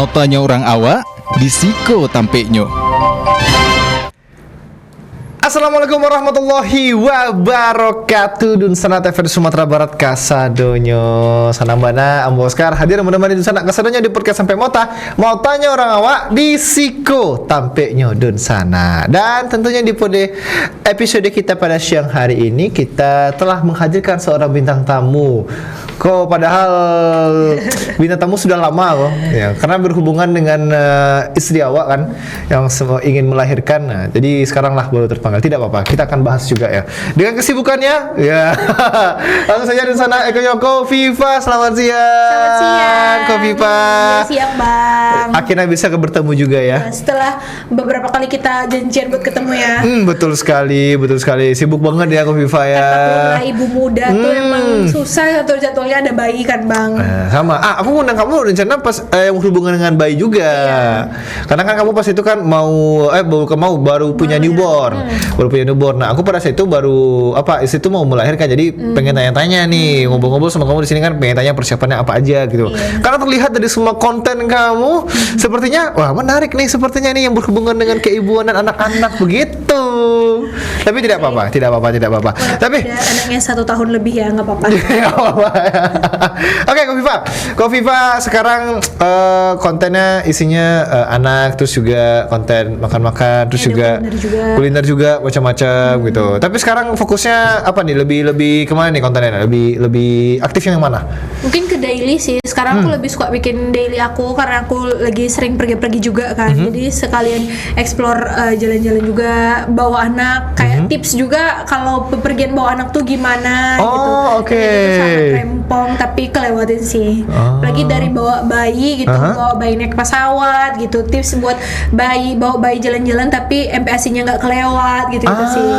Motanya orang awak, disiko tampeknya. Assalamualaikum warahmatullahi wabarakatuh. Dun sana TV di Sumatera Barat kasadonyo. Sanambana Ambo Oscar hadir menemani dun sana kasadonyo di podcast sampai Motanya orang awak di siko tampeknya dun sana. Dan tentunya di episode kita pada siang hari ini kita telah menghadirkan seorang bintang tamu. Kok padahal bintang tamu sudah lama kok ya, karena berhubungan dengan istri awak kan yang ingin melahirkan. Nah, jadi sekarang lah baru terpanggil. Tidak apa-apa, kita akan bahas juga ya dengan kesibukannya ya. Langsung saja di sana Eko Yoko Viva, selamat siang. Selamat siang Ko Viva. Siang Bang. Akhirnya bisa bertemu juga ya. Setelah beberapa kali kita janjian buat ketemu ya. Betul sekali. Sibuk banget ya Ko Viva ya. Karena ibu muda tuh emang susah atur jadwalnya, ada bayi kan Bang. Sama. Aku ngundang kamu rencana pas yang berhubungan dengan bayi juga. Karena kan kamu pas itu kan baru punya newborn. Baru punya newborn. Nah, aku pada saat itu baru istri itu mau melahirkan. Jadi pengen tanya-tanya nih, ngobrol-ngobrol sama kamu di sini kan, pengen tanya persiapannya apa aja gitu. Karena terlihat dari semua konten kamu sepertinya wah menarik nih sepertinya nih yang berhubungan dengan keibuan dan anak-anak begitu. Tapi tidak apa-apa. Tapi ada anaknya 1 tahun lebih ya, nggak apa-apa. Oke, Ko Viva sekarang kontennya isinya anak, terus juga konten makan-makan, terus juga kuliner juga macam-macam gitu. Tapi sekarang fokusnya apa nih? Lebih kemana nih kontennya? Lebih aktif yang mana? Mungkin ke daily sih. Sekarang aku lebih suka bikin daily aku karena aku lagi sering pergi-pergi juga kan. Jadi sekalian explore jalan-jalan juga, bawa anak, kayak tips juga kalau bepergian bawa anak tuh gimana gitu. Oke. Itu sangat rempong tapi kelewatin sih. Apalagi dari bawa bayi gitu, bawa bayi naik pesawat gitu. Tips buat bawa bayi jalan-jalan tapi MPASI-nya nggak kelewat gitu sih.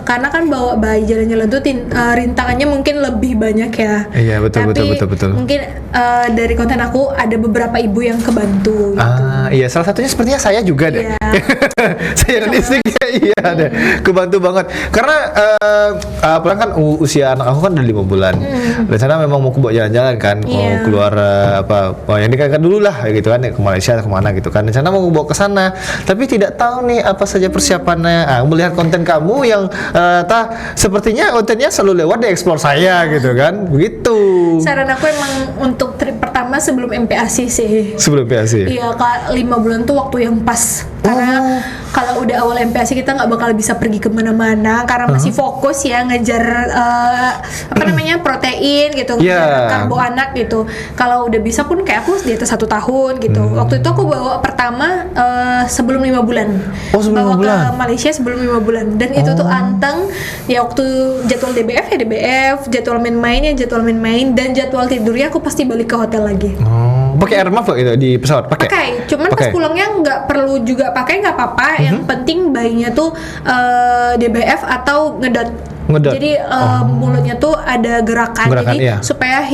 Karena kan bawa bayi jalan-jalan tuh rintangannya mungkin lebih banyak ya. Iya, betul. Mungkin dari konten aku ada beberapa ibu yang kebantu gitu. Iya, salah satunya sepertinya saya juga deh. Saya dan istri iya deh, kebantu banget. Karena pulang kan usia anak aku kan udah 5 bulan. Dan sana memang mau bawa jalan-jalan kan, mau keluar yang dikatakan dulu lah gitu kan, ke Malaysia atau kemana gitu kan. Dan sana mau bawa ke sana, tapi tidak tahu nih apa saja persiapannya. Melihat konten kamu yang sepertinya kontennya selalu lewat di explore saya gitu kan, begitu. Saran aku emang untuk trip pertama sebelum MPASI sih. Sebelum MPASI? Iya, 5 bulan tuh waktu yang pas. Karena kalau udah awal MPASI kita nggak bakal bisa pergi kemana-mana karena masih fokus ya ngejar protein gitu, ngejar karbo anak gitu. Kalau udah bisa pun kayak aku di atas 1 tahun gitu. Waktu itu aku bawa pertama sebelum 5 bulan. Bawa ke Malaysia sebelum 5 bulan. Dan itu tuh anteng ya, waktu jadwal DBF ya DBF, jadwal main-main ya jadwal main-main, dan jadwal tidurnya aku pasti balik ke hotel lagi. Pakai air maf gitu di pesawat? Pakai. Cuman pas pulangnya nggak perlu juga pakai, nggak apa-apa. Yang penting bayinya tuh DBF atau ngedot. Jadi mulutnya tuh ada gerakan jadi supaya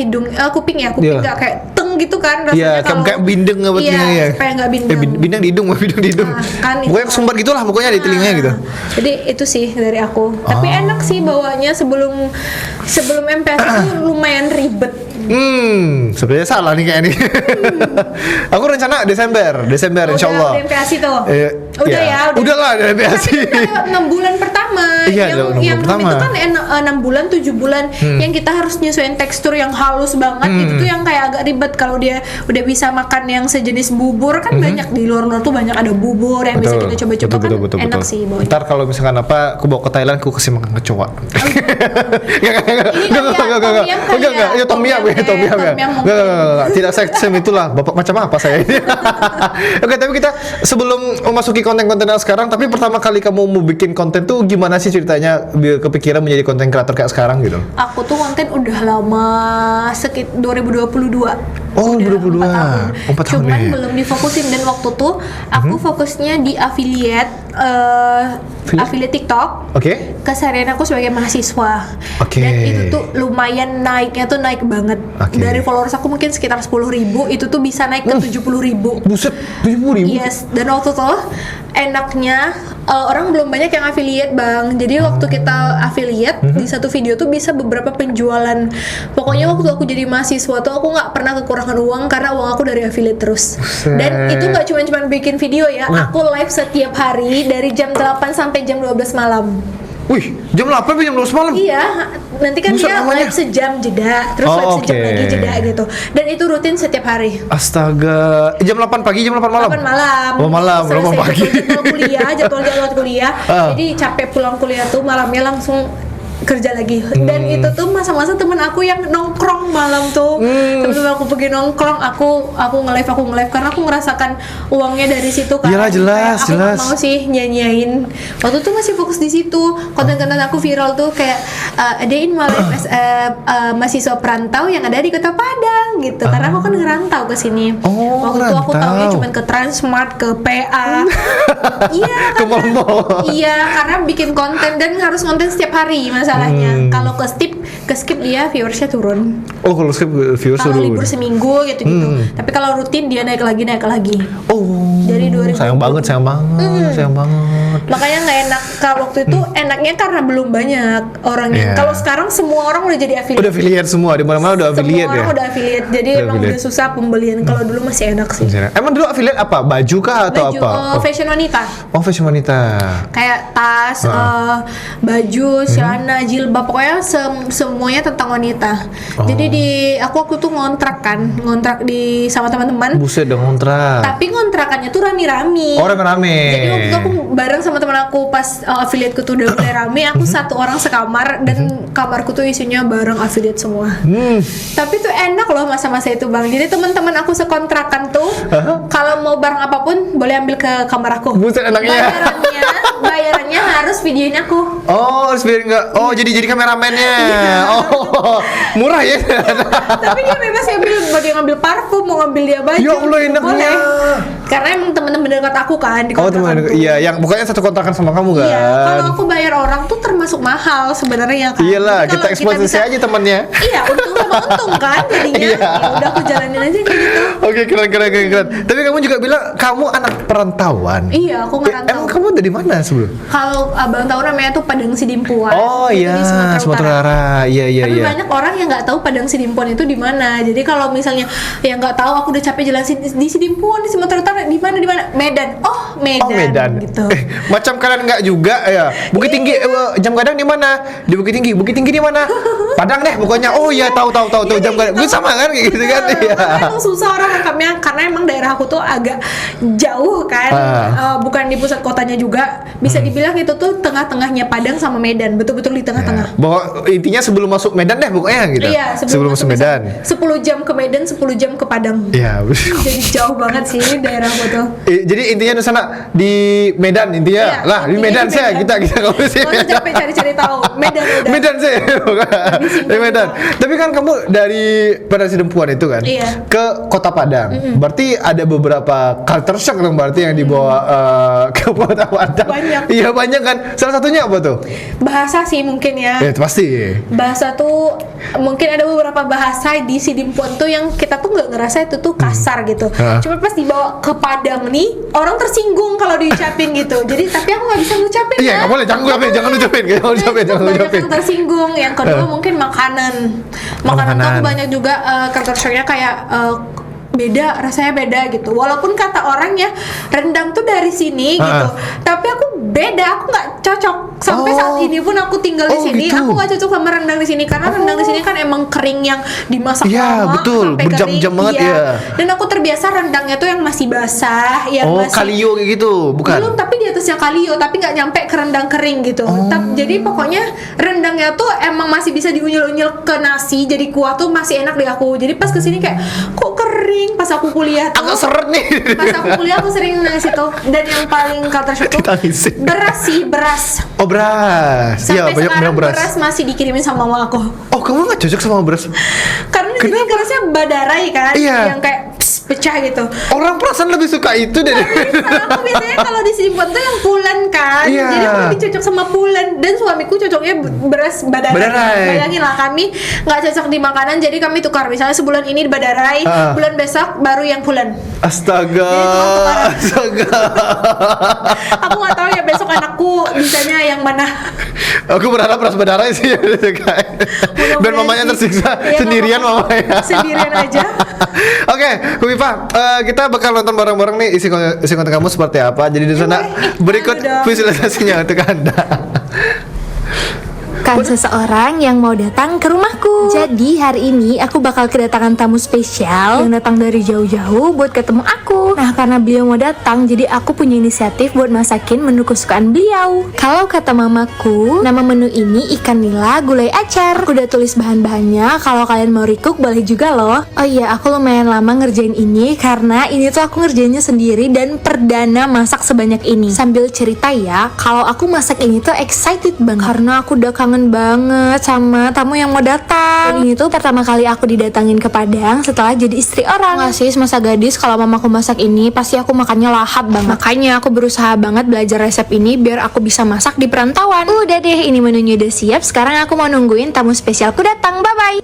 kuping nggak kayak teng gitu kan rasanya. Iya, kayak bindeng apa ya. Supaya nggak bindeng. Bindeng di hidung. Kan pokoknya sumber gitulah pokoknya di telinganya gitu. Jadi itu sih dari aku. Tapi enak sih bawanya sebelum MPASI itu lumayan ribet. Sebenarnya salah nih kayak ini. Aku rencana Desember insyaallah. Udah MPASI tuh. Udah lah dari MPASI. 6 bulan pertama. Yang itu kan 6 bulan 7 bulan yang kita harus nyesuaiin tekstur yang halus banget. Itu tuh yang kayak agak ribet. Kalau dia udah bisa makan yang sejenis bubur kan banyak di luar tuh banyak ada bubur yang bisa kita coba-coba kan enak sih bawanya. Ntar kalau misalkan aku bawa ke Thailand aku kasih makan kecoa. Enggak. Ya tom yum ya. Tidak seksem itulah. Bapak macam apa saya ini? Oke, tapi kita sebelum memasuki konten-konten sekarang, tapi pertama kali kamu mau bikin konten tuh gimana sih ceritanya kepikiran menjadi konten kreator kayak sekarang gitu? Aku tuh konten udah lama, sekitar 2022. 2022. 4 tahun. Cuman belum difokusin, dan waktu tuh aku fokusnya di affiliate TikTok. Keseharian aku sebagai mahasiswa. Dan itu tuh lumayan naik banget. Dari followers aku mungkin sekitar 10.000, itu tuh bisa naik ke 70.000. Buset, 70.000? Yes, dan waktu tuh enaknya orang belum banyak yang affiliate bang. Jadi waktu kita affiliate di satu video tuh bisa beberapa penjualan. Pokoknya waktu aku jadi mahasiswa tuh aku nggak pernah kekurangan uang karena uang aku dari affiliate terus. Dan itu nggak cuma bikin video ya. Aku live setiap hari dari jam 8 sampai jam 12 malam. Wih, jam 8 sampai jam 12 malam? Iya, nanti kan Buset, dia namanya? live sejam jeda, terus live sejam lagi jeda gitu. Dan itu rutin setiap hari. Astaga, jam 8 pagi, jam 8 malam? 8 malam. Oh malam, 8 pagi. Jadwal kuliah. Jadi capek pulang kuliah tuh malamnya langsung kerja lagi. Dan itu tuh masa-masa temen aku yang nongkrong malam tuh. Temen-temen aku pergi nongkrong, aku nge-live karena aku ngerasakan uangnya dari situ kan. Iyalah, jelas, Kayak aku jelas. nggak mau sih nyanyain. Waktu itu masih fokus di situ. Konten-konten aku viral tuh kayak adain my life as mahasiswa perantau yang ada di Kota Padang gitu. Karena aku kan ngerantau ke sini. Oh, Waktu itu aku ngerantau. taunya cuma ke Transmart, ke PA. Iya, Ke mall-mall. iya, karena bikin konten dan harus konten setiap hari masalahnya. Kalau ke skip dia viewersnya turun. Oh, kalau skip viewers Kalau turun. libur seminggu gitu. Tapi kalau rutin dia naik lagi. Oh, Jadi 2020. sayang banget. Makanya nggak enak kalau waktu itu enaknya karena belum banyak orangnya. Iya. Kalau sekarang semua orang udah jadi affiliate. Udah affiliate semua, di mana-mana udah affiliate Semua orang ya. udah affiliate. Jadi Udah emang affiliate. udah susah pembelian. Kalau dulu masih enak sih. Emang dulu affiliate apa? Baju kah atau Baju apa? fashion wanita. Oh, fashion wanita. Kayak tas, baju, celana, jilbab, pokoknya semuanya tentang wanita. Jadi aku waktu tuh ngontrak di sama teman-teman. Buset dong kontrak. Tapi ngontrakannya tuh rame-rame. Oh, rame-rame. Jadi waktu itu aku bareng sama teman aku pas affiliateku tuh udah mulai rame, aku satu orang sekamar dan kamarku tuh isinya bareng affiliate semua. Tapi tuh enak loh masa-masa itu bang. Jadi teman-teman aku sekontrakan tuh kalau mau barang apapun boleh ambil ke kamar aku. Buset, enaknya. Bayarannya harus videoin aku. Oh, harus biar enggak. Oh, jadi kameramennya. Oh, murah ya. Tapi dia bebas ngambil, mau dia ngambil parfum, mau ngambil dia baju. Ya Allah, enaknya. Boleh. Karena emang temen-temen dekat aku kan di Oh, kontrakan teman. tuh. Iya, yang bukannya satu kontrakan sama kamu kan? Iya, kalau aku bayar orang tuh termasuk mahal sebenarnya kan. Iyalah, Jadi kita kalau eksploitasi bisa- aja temannya. Iya, untung sama untung kan jadinya. Iya. Ya udah aku jalanin aja kayak gitu. Oke, keren. Tapi kamu juga bilang kamu anak perantauan. Iya, aku ngerantau. Emang kamu dari mana sebelum? Kalau abang tahu namanya tuh Padang Sidimpuan. Oh Itu iya, di Sumatera Sumatera Utara. Utara. Iya. Tapi banyak orang yang nggak tahu Padang Sidimpuan itu di mana. Jadi kalau misalnya yang nggak tahu, aku udah capek jelasin di Sidimpuan di Sumatera Utara di mana? Medan. Oh, Medan. Oh, Medan. Gitu. Macam kalian nggak juga ya. Bukit Tinggi, Jam Gadang di mana? Di Bukit Tinggi. Bukit Tinggi di mana? Padang deh pokoknya. Oh iya, tahu Jam Gadang. Gue sama kan kayak gitu kan. Iya. Makanya emang susah orang nangkapnya karena emang daerah aku tuh agak jauh kan. Bukan di pusat kotanya juga. Bisa dibilang itu tuh tengah-tengahnya Padang sama Medan. Betul-betul di tengah-tengah. Bahwa intinya sebelum masuk Medan deh pokoknya gitu. Iya, sebelum masuk Medan. 10 jam ke Medan, 10 jam ke Padang. Iya. Jadi jauh banget sih daerahku tuh. Jadi intinya di sana di Medan intinya. Iya, Lah, di intinya Medan di sih Medan. kita kalau sih. Nggak usah capek cari-cari tahu. Medan udah. Medan sih. Di Medan. Tapi kan kamu dari Padang Sidempuan itu kan Iya. ke Kota Padang. Berarti ada beberapa culture shock dong berarti yang dibawa ke Kota Padang. Banyak. Iya, banyak kan. Salah satunya apa tuh? Bahasa sih mungkin ya. Itu pasti. Bahasa tuh mungkin ada beberapa bahasa di Sidimpuan tuh yang kita tuh nggak ngerasa itu tuh kasar gitu. Cuma pas dibawa ke Padang nih orang tersinggung kalau diucapin gitu. Jadi tapi aku nggak bisa ngucapin. Iya, nggak boleh. Jangan ucapin. Jangan ucapin. Banyak yang tersinggung. Yang kedua mungkin makanan tuh aku banyak juga culture shocknya kayak beda, rasanya beda gitu. Walaupun kata orangnya rendang tuh dari sini gitu, tapi aku beda, aku nggak cocok. Sampai saat ini pun aku tinggal di sini, gitu. aku nggak cocok sama rendang di sini karena rendang di sini kan emang kering yang dimasak Iya, lama betul. sampai Berjam-jam kering. banget, Iya. iya. Dan aku terbiasa rendangnya tuh yang masih basah, yang Oh, masih kalio kayak gitu, bukan? belum, tapi di atasnya kalio, tapi nggak nyampe ke rendang kering gitu. Jadi pokoknya rendangnya tuh emang masih bisa diunyil-unyil ke nasi, jadi kuah tuh masih enak di aku. Jadi pas kesini kayak kok kering. Pas aku kuliah tuh, Agak seret nih. pas aku kuliah aku sering nangis itu. Dan yang paling culture shock tuh Ditangisin. beras. Oh, beras. Iya, Sampai banyak sekarang beras. beras masih dikirimin sama mama aku. Oh, kamu nggak cocok sama beras? Karena di sini berasnya badarai kan, Iya. yang kayak pecah gitu. Orang perasaan lebih suka itu deh. Aku biasanya kalau disimpan tuh yang pulen kan. Iya. Jadi aku lebih cocok sama pulen. Dan suamiku cocoknya beras badarai. Bayangin lah, kami nggak cocok di makanan, jadi kami tukar. Misalnya sebulan ini badarai, bulan besok baru yang pulen. Astaga. Aku nggak tahu ya besok anakku bisanya yang mana. Aku berharap beras badarai sih. Biar mamanya tersiksa sendirian mamanya. Sendirian aja. Oke, Kumifa, kita bakal nonton bareng-bareng nih isi konten kamu seperti apa. Jadi di sana berikut visualisasinya untuk Anda. Kan seseorang yang mau datang ke rumahku. Jadi hari ini aku bakal kedatangan tamu spesial yang datang dari jauh-jauh buat ketemu aku. Nah karena beliau mau datang, jadi aku punya inisiatif buat masakin menu kesukaan beliau. Kalau kata mamaku, nama menu ini ikan nila gulai acar. Aku udah tulis bahan-bahannya, kalau kalian mau recook boleh juga loh. Oh iya, aku lumayan lama ngerjain ini karena ini tuh aku ngerjainnya sendiri dan perdana masak sebanyak ini. Sambil cerita ya, kalau aku masak ini tuh excited banget karena aku udah kangen banget sama tamu yang mau datang. Dan ini tuh pertama kali aku didatangin ke Padang setelah jadi istri orang. Nggak sih, masa gadis kalau mamaku masak ini pasti aku makannya lahap banget. Makanya aku berusaha banget belajar resep ini biar aku bisa masak di perantauan. Udah deh, ini menunya udah siap. Sekarang aku mau nungguin tamu spesialku datang. Bye bye.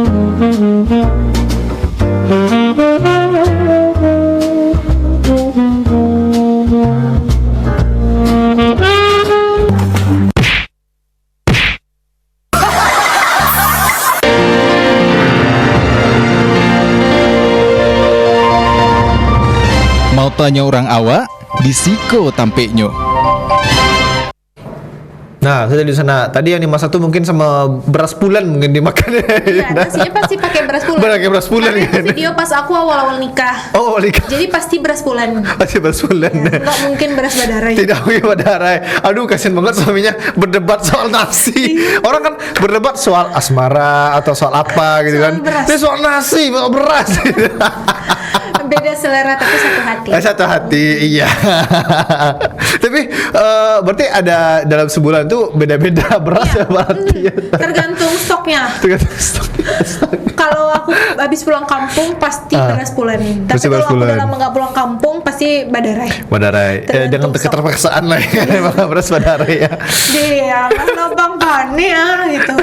Mau tanya orang awak, di Siko tampeknya. Nah, sudah di sana. Tadi yang dimasak tuh mungkin sama beras pulen mungkin dimakan. Iya, nasinya pasti pakai beras pulen. Pakai beras pulen Karena kan. itu video pas aku awal-awal nikah. Oh, nikah. Jadi pasti beras pulen. Pasti beras pulen. Nggak mungkin beras badarai. Tidak mungkin badarai. Aduh, kasian banget suaminya berdebat soal nasi. Orang kan berdebat soal asmara atau soal apa gitu Soal kan. beras. Ini soal nasi, soal beras. Beda selera tapi satu hati. Satu hati, iya. Tapi berarti ada dalam sebulan tuh beda-beda beras ya berarti. Tergantung stoknya. Tergantung stok. Kalau aku habis pulang kampung pasti beras pulen. Tapi Pasti beras kalau aku pulen. udah lama nggak pulang kampung pasti badarai. Badarai. Tergantung Jangan stok. keterpaksaan lah ya. Malah beras badarai ya. Dia kalau bang Pane ya gitu.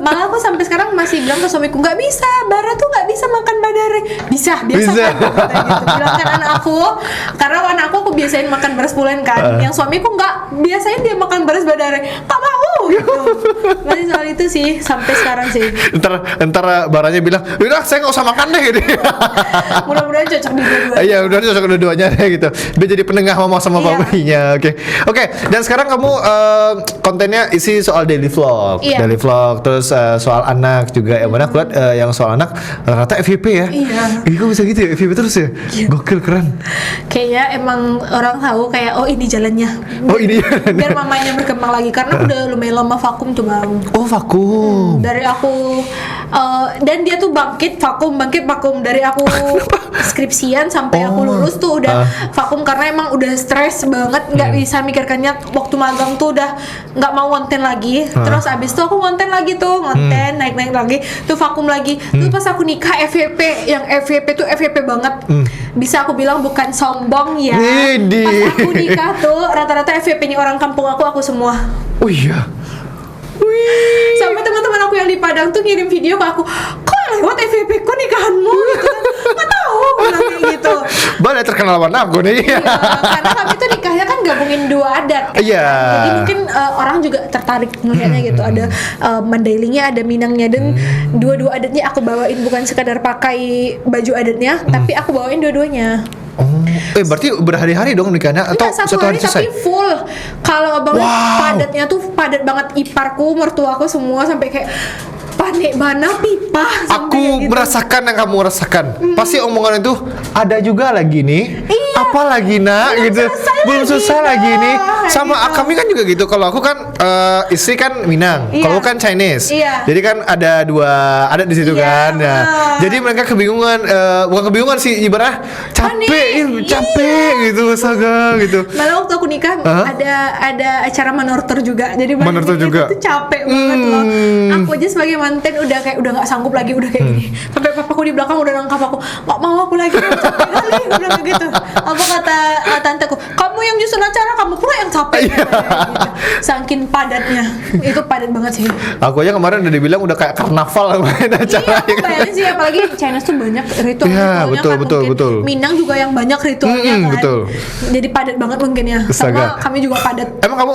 Malah aku sampai sekarang masih bilang ke suamiku nggak bisa, Bara tuh nggak bisa makan badarai. Bisa, biasa Bisa. kan? Kata gitu. Bilang kan anak aku, karena anak aku biasain makan beras pulen kan. Yang suamiku nggak, biasain dia makan beras badarai. Nggak mau gitu. Masih soal itu sih sampai sekarang sih. Entar baranya bilang, udah saya nggak usah makan deh gitu. Mudah-mudahan cocok di dua-duanya. Iya, udah cocok dua-duanya deh gitu. Biar jadi penengah mama sama Iya. papanya. Oke. Dan sekarang kamu kontennya isi soal daily vlog, Iya. daily vlog, terus soal anak juga. Yang mana aku lihat yang soal anak rata FYP ya. Iya. Ih, kok bisa gitu ya FYP terus ya? Gokil, keren. Kayaknya emang orang tahu kayak oh ini jalannya. Oh, ini jalannya. Biar mamanya berkembang lagi karena udah lumayan lama vakum tuh bang. Oh, vakum. Dari aku dan dia tuh bangkit vakum dari aku skripsian sampai aku lulus tuh udah vakum karena emang udah stres banget, nggak bisa mikirkannya. Waktu magang tuh udah nggak mau konten lagi. Terus abis itu aku konten lagi tuh naik lagi tuh vakum lagi. Terus pas aku nikah FYP, yang FYP tuh FYP banget. Bisa aku bilang bukan sombong ya. Widih. Pas aku nikah tuh rata-rata FYP-nya orang kampung aku semua. Oh iya. Sampai teman-teman aku yang di Padang tuh ngirim video ke aku, kok lewat FYP ku nikahanmu gitu kan. Nggak tahu bilang kayak gitu. Banyak terkenal warna aku nih. Iya, karena kami tuh nikahnya kan gabungin dua adat kan. Iya. Jadi mungkin orang juga tertarik ngeliatnya gitu. Ada Mandailingnya, ada Minangnya, dan dua-dua adatnya aku bawain, bukan sekadar pakai baju adatnya, tapi aku bawain dua-duanya. Oh, berarti berhari-hari dong nikahnya atau Enggak, satu hari selesai? tapi full. Kalau abang Wow. padatnya tuh padat banget, iparku, mertuaku semua sampai kayak panik mana pipa sampai Aku kayak gitu. merasakan yang kamu rasakan. Pasti omongan itu ada juga lagi nih. Iya. Apa lagi nak Belum gitu. selesai Belum lagi, selesai lagi Kak. nih. Sama Gitu. kami kan juga gitu. Kalau aku kan istri kan Minang, Iya. kalau aku kan Chinese. Iya. Jadi kan ada dua adat di situ Iya. kan. Nah, jadi mereka kebingungan, bukan kebingungan sih, ibarat capek, Panik. capek gitu, saga gitu. Malah waktu aku nikah Hah? ada acara manortor juga. Jadi Manortor juga? itu capek banget loh. Aku aja sebagai manten udah nggak sanggup lagi, udah kayak gini. Sampai papaku di belakang udah nangkap aku, nggak mau aku lagi, capek kali. Aku bilang kayak gitu. Apa kata tanteku, kamu yang nyusun acara, kamu pula yang capek. Gitu. Saking padatnya, itu padat banget sih. Aku aja kemarin udah dibilang udah kayak karnaval main acara. Iya, aku bayangin sih, apalagi Chinese tuh banyak ritual-ritualnya Iya, betul, kan, betul, mungkin betul. Minang juga yang banyak ritualnya kan. Betul. Jadi padat banget mungkin ya. Astaga. Sama kami juga padat. Emang kamu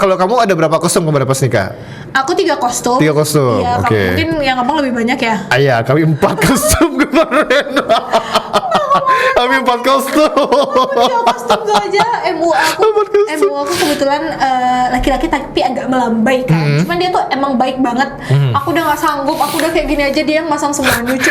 kalau kamu ada berapa kostum kemarin pas nikah? Aku 3 kostum. 3 kostum, Iya, oke. mungkin yang abang lebih banyak ya. Iya, kami 4 kostum kemarin. Kami 4 kostum. 3 kostum tuh aja. MU aku kebetulan laki-laki tapi agak melambai kan. Cuman dia tuh emang baik banget. Aku udah nggak sanggup. Aku udah kayak gini aja, dia yang masang semua nyucu.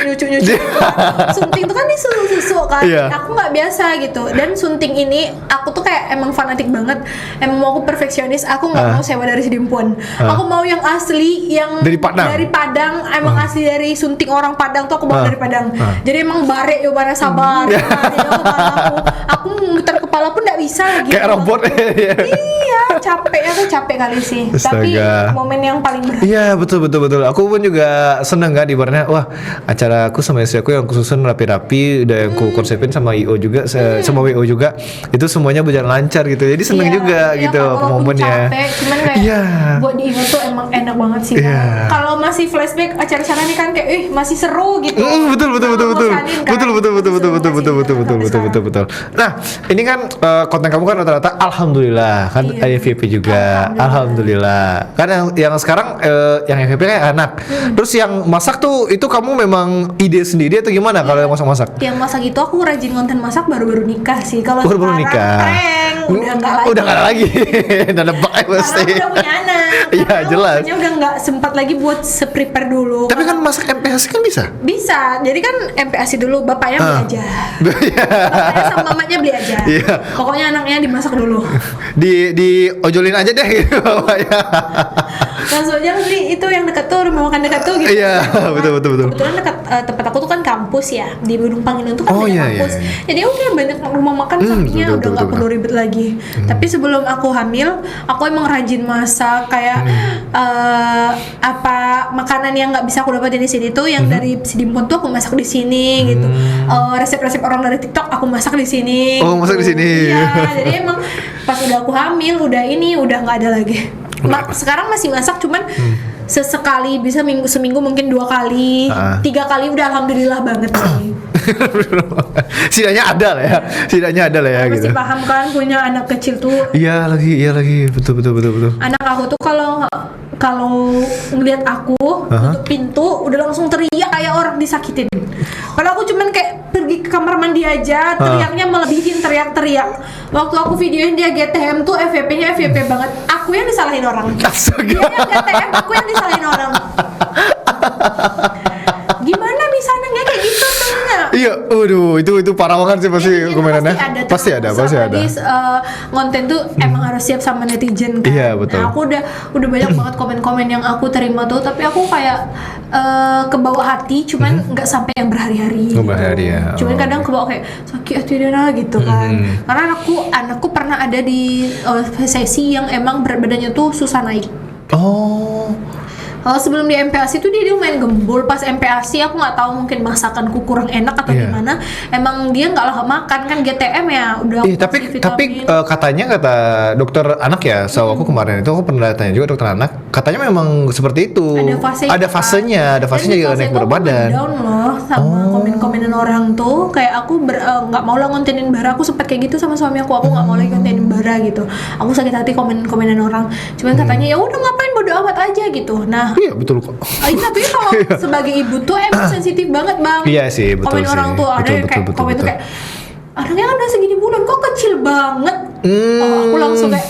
Sunting itu kan susu kan. Iya. Aku nggak biasa gitu. Dan sunting ini aku tuh kayak emang fanatik banget. Emang mau aku perfeksionis. Aku nggak mau sewa dari Sidimpuan. Aku mau yang asli, yang Dari Padang? Dari Padang. Emang asli dari sunting orang Padang tuh aku bawa dari Padang. Jadi emang bare yo bara sabar. Aku muter kepala pun nggak bisa lagi. Kayak robot. Iya, aku capek kali sih. Tapi Astaga. momen yang paling berharga. Iya, betul. Aku pun juga seneng kan ibaratnya, wah, acara aku sama istri aku yang susun rapi-rapi, udah yang aku konsepin sama IO juga, sama WO juga. Itu semuanya berjalan lancar gitu. Jadi seneng Iya, juga iya, gitu walaupun momennya. capek, cuman kayak Iya. buat diingat tuh emang enak banget sih. Iya. Kalau masih flashback acara-acara nih kan kayak masih seru gitu. Betul. Ngebosanin kan. Betul. Nah, ini kan konten kamu kan rata-rata alhamdulillah kan Iya. FYP juga. Alhamdulillah. Kan yang sekarang yang FYP kayak anak. Terus yang masak tuh itu kamu memang ide sendiri atau gimana kalau yang masak-masak? Yang masak itu aku rajin konten masak baru-baru nikah sih. Kalau Baru-baru sekarang nikah. prank, udah enggak lagi. Udah nggak lagi. Udah nebak ya pasti. Karena udah punya anak. Iya, Karena jelas. makanya udah nggak sempat lagi buat se-prepare dulu. Tapi kan masak MPHC kan bisa. Bisa, jadi kan MPASI dulu, bapaknya beli aja. Bapaknya sama mamanya beli aja. Iya. Pokoknya anaknya dimasak dulu. di ojolin aja deh gitu bapaknya. Langsung aja beli itu yang dekat tuh, rumah makan dekat tuh gitu. Iya, betul. Kebetulan dekat tempat aku tuh kan kampus ya, di Gunung Panginan tuh kan Oh, banyak iya, kampus. iya. Jadi udah banyak rumah makan sampingnya, betul, udah nggak betul. perlu ribet lagi. Tapi sebelum aku hamil, aku emang rajin masak kayak apa makanan yang nggak bisa aku dapetin di sini tuh, yang dari Sidimpuan tuh aku masak di sini gitu. Resep-resep orang dari TikTok aku masak di sini. Oh, masak di sini. Iya, jadi emang pas udah aku hamil, udah nggak ada lagi. Sekarang masih masak, cuman sesekali, bisa seminggu mungkin 2 kali, 3 kali udah alhamdulillah banget sih. Setidaknya ada lah ya Pasti gitu. paham kan, punya anak kecil tuh. Iya lagi betul. Anak aku tuh kalau ngeliat aku tutup pintu udah langsung teriak kayak orang disakitin. Padahal aku cuman kayak pergi ke kamar mandi aja, teriaknya melebihin teriak-teriak. Waktu aku videoin dia GTM tuh FYP-nya FYP banget. Aku yang disalahin orang. Astaga. Dia yang GTM, aku yang disalahin orang. Gimana bisa nanya kayak gitu sebenarnya? Iya, itu parah banget sih pasti komenannya. Pasti ada. Jadi konten tuh emang harus siap sama netizen kan. Iya, betul. Nah, aku udah banyak banget komen-komen yang aku terima tuh, tapi aku kayak kebawa hati, cuman nggak sampai yang berhari-hari. Oh, berhari ya. Cuman kadang kebawa kayak sakit hati Dana gitu kan. Karena anakku pernah ada di sesi yang emang berat badannya tuh susah naik. Oh. Sebelum di MPASI tuh dia main gembul. Pas MPASI aku nggak tahu, mungkin masakanku kurang enak atau Iya. gimana. Emang dia nggak lahap makan kan, GTM ya udah. aku kasih Tapi vitamin. katanya kata dokter anak ya, aku kemarin itu aku pernah tanya juga dokter anak, katanya memang seperti itu. ada fasenya juga naik berat badan. Down loh sama komen-komenan orang tuh, kayak aku nggak mau lah ngontenin bara. Aku sempat kayak gitu sama suami aku nggak mau lagi ngontenin bara gitu. Aku sakit hati komenan orang. Cuman katanya ya udah ngapain, bodo amat aja gitu. Nah, Iya betul kok. tapi kalau sebagai ibu tuh emang sensitif banget bang. Iya sih, betul komen sih. orang tuh ada yang kayak komen tuh kayak anaknya kan udah segini bulan kok kecil banget. Aku langsung kayak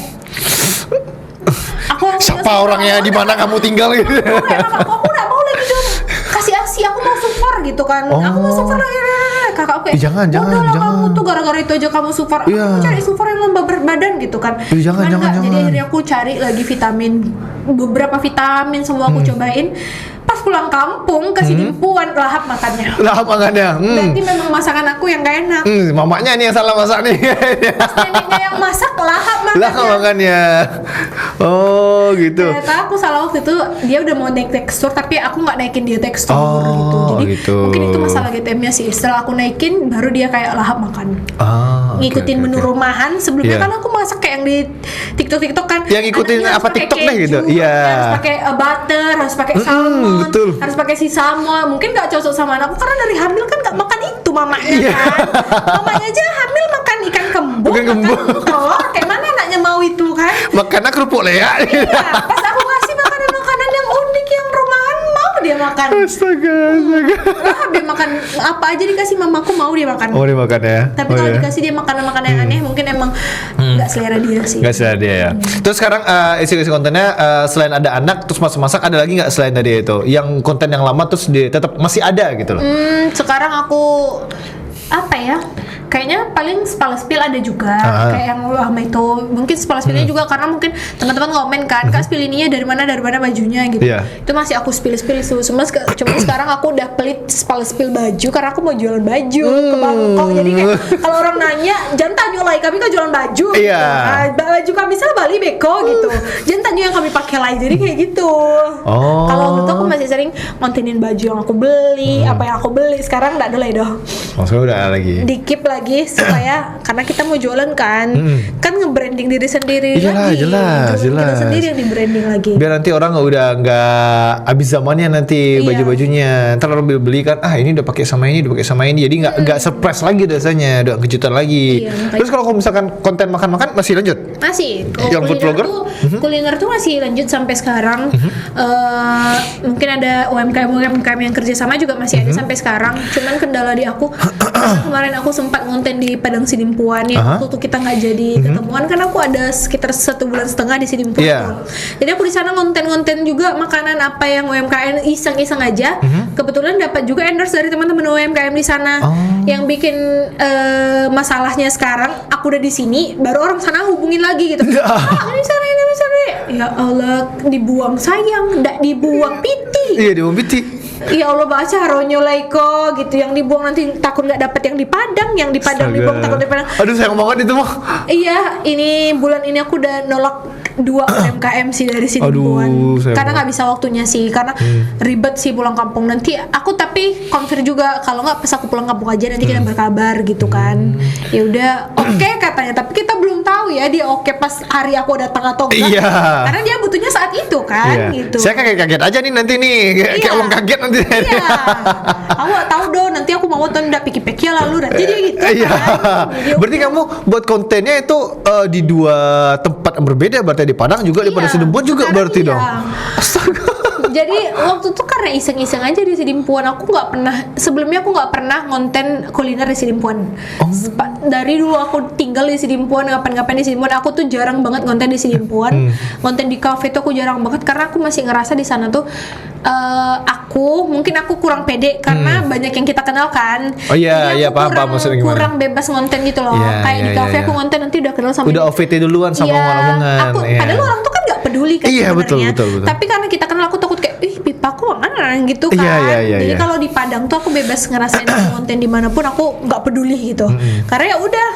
Siapa orangnya, di mana kamu tinggal gitu. aku nggak mau lagi dong kasih asi, aku mau support gitu kan. Aku mau support lagi. Kakak aku kayak Jangan. kamu tuh gara-gara itu aja kamu support. Aku cari support yang lembah berat badan gitu kan. Jangan. Jadi akhirnya aku cari lagi vitamin, beberapa vitamin semua aku cobain. Pas pas pulang kampung ke Sidimpuan lahap makannya. Lahap makannya. Berarti memang masakan aku yang gak enak. Mamanya nih yang salah masak nih. Pas neneknya yang masak lahap makannya. Lahap makannya. Oh gitu. Ternyata aku salah waktu itu, dia udah mau naik tekstur tapi aku nggak naikin dia tekstur gitu. Jadi gitu. mungkin itu masalah GTM-nya sih. Setelah aku naikin baru dia kayak lahap makan. Ngikutin menu rumahan. Sebelumnya kan aku masak kayak yang di TikTok kan. Yang ngikutin anaknya apa harus pakai TikTok deh gitu. keju, Iya. Harus pakai butter, harus pakai salmon, betul. harus pakai sesamo. Mungkin nggak cocok sama anakku karena dari hamil kan nggak makan itu mamanya kan. Mamanya aja hamil makan ikan kembung, Ikan kembung. makan telur. Kayak mana anaknya mau itu kan? Makannya kerupuk Lea. Iya, pas aku ngasih makanan yang unik yang rumahan mau dia makan. Astaga. Dia makan apa aja dikasih mamaku mau dia makan. Oh, dimakan ya. Tapi kalau dikasih dia makanan-makanan yang aneh mungkin emang nggak selera dia sih. Nggak selera dia ya. Terus sekarang isi kontennya selain ada anak terus masak-masak ada lagi nggak selain dari itu? Yang konten yang lama terus dia tetap masih ada gitu loh. Sekarang aku apa ya? Kayaknya paling spill ada juga kayak yang sama itu mungkin spillnya juga karena mungkin teman-teman komen kan Kak spill ininya dari mana bajunya gitu. Itu masih aku spill itu cuma sekarang aku udah pelit spill baju karena aku mau jualan baju ke Bangkok. Jadi kayak kalau orang nanya jangan tanya lah kami kan jualan baju gitu. Baju kami salah Bali Beko gitu jangan tanya yang kami pakai lah jadi kayak gitu. Kalau dulu aku masih sering kontenin baju yang aku beli apa yang aku beli sekarang nggak ada lah doh. Maksudnya udah lagi Dikip lagi supaya karena kita mau jualan kan nge-branding diri sendiri Iyalah, lagi jelas. kita sendiri yang di-branding lagi biar nanti orang udah nggak habis zamannya nanti baju-bajunya ntar orang beli kan ini udah pakai sama ini jadi nggak surprise lagi rasanya udah kejutan lagi. Terus kalau misalkan konten makan-makan masih lanjut yang food vlogger kuliner tuh masih lanjut sampai sekarang. Mungkin ada UMKM yang kerja sama juga masih ada sampai sekarang cuman kendala di aku kemarin aku sempat ngonten di Padang Sidimpuan yang waktu itu kita nggak jadi ketemuan kan aku ada sekitar 1,5 bulan di Sidimpuan. Jadi aku di sana ngonten juga makanan apa yang UMKM iseng-iseng aja. Kebetulan dapat juga endorse dari teman-teman UMKM di sana. Yang bikin masalahnya sekarang aku udah di sini baru orang sana hubungin lagi gitu. Ini sana. Ya Allah, dibuang sayang, ndak dibuang piti. Iya, dibuang piti. Ya Allah baca haronyo laiko gitu yang dibuang nanti takut nggak dapat yang di Padang dibuang takut di Padang. Aduh sayang banget itu mah. Iya ini bulan ini aku udah nolak 2 UMKM sih dari Sidimpuan karena nggak bisa waktunya sih karena ribet sih pulang kampung nanti aku tapi confirm juga kalau nggak pas aku pulang kampung aja nanti kita berkabar gitu kan. Ya udah oke katanya tapi kita belum tahu ya dia oke pas hari aku datang atau enggak karena dia butuhnya saat itu kan gitu. Saya kaget aja nih nanti nih kayak orang kaget nanti. Iya. Aku gak tahu dong nanti aku mau nonton ndak piki-piki lalu nanti dia gitu kan. Berarti kamu buat kontennya itu di 2 tempat yang berbeda berarti di Padang juga di Padang Sidimpuan juga berarti dong. Astaga. Jadi waktu itu karena iseng-iseng aja di Sidimpuan sebelumnya aku nggak pernah ngonten kuliner di Sidimpuan. Dari dulu aku tinggal di Sidimpuan ngapain-ngapain di Sidimpuan aku tuh jarang banget ngonten di Sidimpuan. Ngonten di kafe tuh aku jarang banget karena aku masih ngerasa di sana tuh mungkin aku kurang pede karena banyak yang kita kenal kan. Paham maksudnya gimana. Kurang bebas ngonten gitu loh. Kayak di kafe aku ngonten nanti udah kenal sama udah OVT duluan sama omongan-omongan. Padahal orang tuh kan nggak peduli kan sebenarnya. Betul. Tapi karena kita kenal aku takut kayak pipaku mana gitu kan. Jadi kalau di Padang tuh aku bebas ngerasain konten dimanapun aku nggak peduli gitu. Karena ya udah